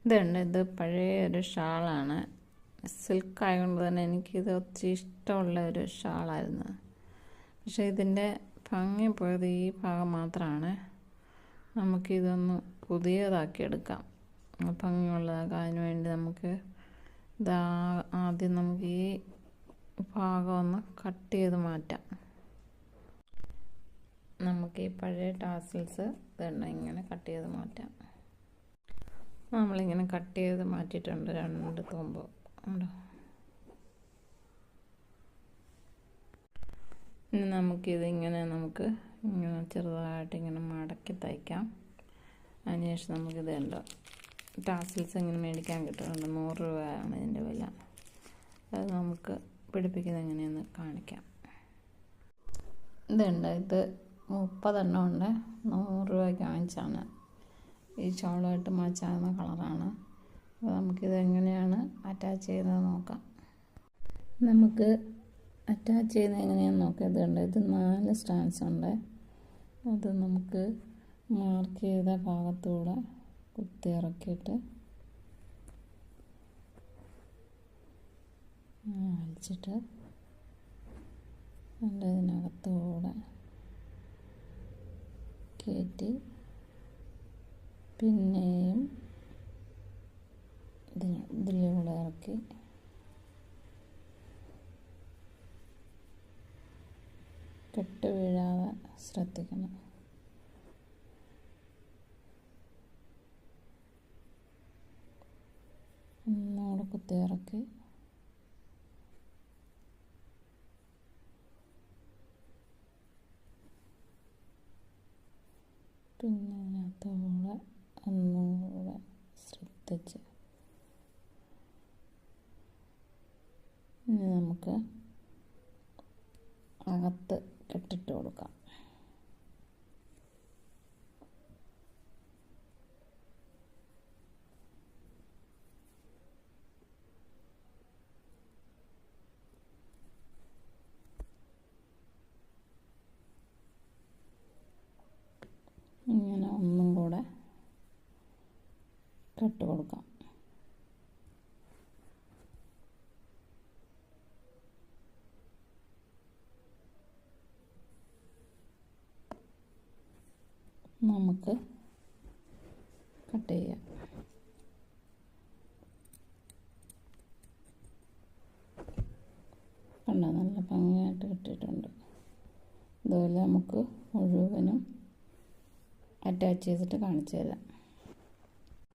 ഇത് പഴയ ഒരു ഷാളാണ്. സിൽക്ക് ആയതുകൊണ്ട് തന്നെ എനിക്കിത് ഒത്തിരി ഇഷ്ടമുള്ള ഒരു ഷാളായിരുന്നു. പക്ഷേ ഇതിൻ്റെ ഭംഗി പോയത് ഈ ഭാഗം മാത്രമാണ്. നമുക്കിതൊന്ന് പുതിയതാക്കി എടുക്കാം, ഭംഗിയുള്ളതാക്കാം. അതിനുവേണ്ടി നമുക്ക് ആദ്യം നമുക്ക് ഈ ഭാഗം ഒന്ന് കട്ട് ചെയ്ത് മാറ്റാം. നമുക്ക് ഈ പഴയ ടാസിൽസ് ഇങ്ങനെ കട്ട് ചെയ്ത് മാറ്റാം. നമ്മളിങ്ങനെ കട്ട് ചെയ്ത് മാറ്റിയിട്ടുണ്ട് 2 തുമ്പ് ഉണ്ടോ. ഇനി നമുക്കിങ്ങനെ ചെറുതായിട്ട് ഇങ്ങനെ മടക്കി തയ്ക്കാം. അതിനുശേഷം നമുക്കിത് ഉണ്ടോ ടാസിൽസ് ഇങ്ങനെ മേടിക്കാൻ കിട്ടുന്നുണ്ട്. 100 രൂപയാണ് ഇതിൻ്റെ വില. അത് നമുക്ക് പിടിപ്പിക്കുന്നത് എങ്ങനെയെന്ന് കാണിക്കാം. ഇത് 30 എണ്ണം ഉണ്ട്. 100 രൂപയ്ക്ക് വാങ്ങിച്ചാണ്. ഈ ഷോളുമായിട്ട് മാച്ചാകുന്ന കളറാണ്. അപ്പോൾ നമുക്കിത് എങ്ങനെയാണ് അറ്റാച്ച് ചെയ്യുന്നത് നോക്കാം. നമുക്ക് അറ്റാച്ച് ചെയ്യുന്നത് എങ്ങനെയാണെന്ന് നോക്കാം. ഇത് 4 സ്റ്റാൻഡ്സ് ഉണ്ട്. അത് നമുക്ക് മാർക്ക് ചെയ്ത ഭാഗത്തൂടെ കുത്തി ഇറക്കിയിട്ട് വലിച്ചിട്ട് ഇതിനകത്തൂടെ കയറ്റി പിന്നെയും ഇതിലൂടെ ഇറക്കി കെട്ട് വീഴാതെ ശ്രദ്ധിക്കണം. ഒന്നുകൂടെ കുത്തി ഇറക്കി പിന്നെ അതിനകത്തൂടെ ഒന്നുകൂടെ ശ്രദ്ധിച്ച് ഇനി നമുക്ക് അകത്ത് കെട്ടിട്ട് കൊടുക്കാം. ഇങ്ങനെ ഒന്നും കൂടെ കെട്ട് കൊടുക്കാം. നമുക്ക് കട്ട് ചെയ്യാം. കണ്ടോ, നല്ല ഭംഗിയായിട്ട് കിട്ടിയിട്ടുണ്ട്. ഇതുപോലെ നമുക്ക് മുഴുവനും അറ്റാച്ച് ചെയ്തിട്ട് കാണിച്ചു തരാം.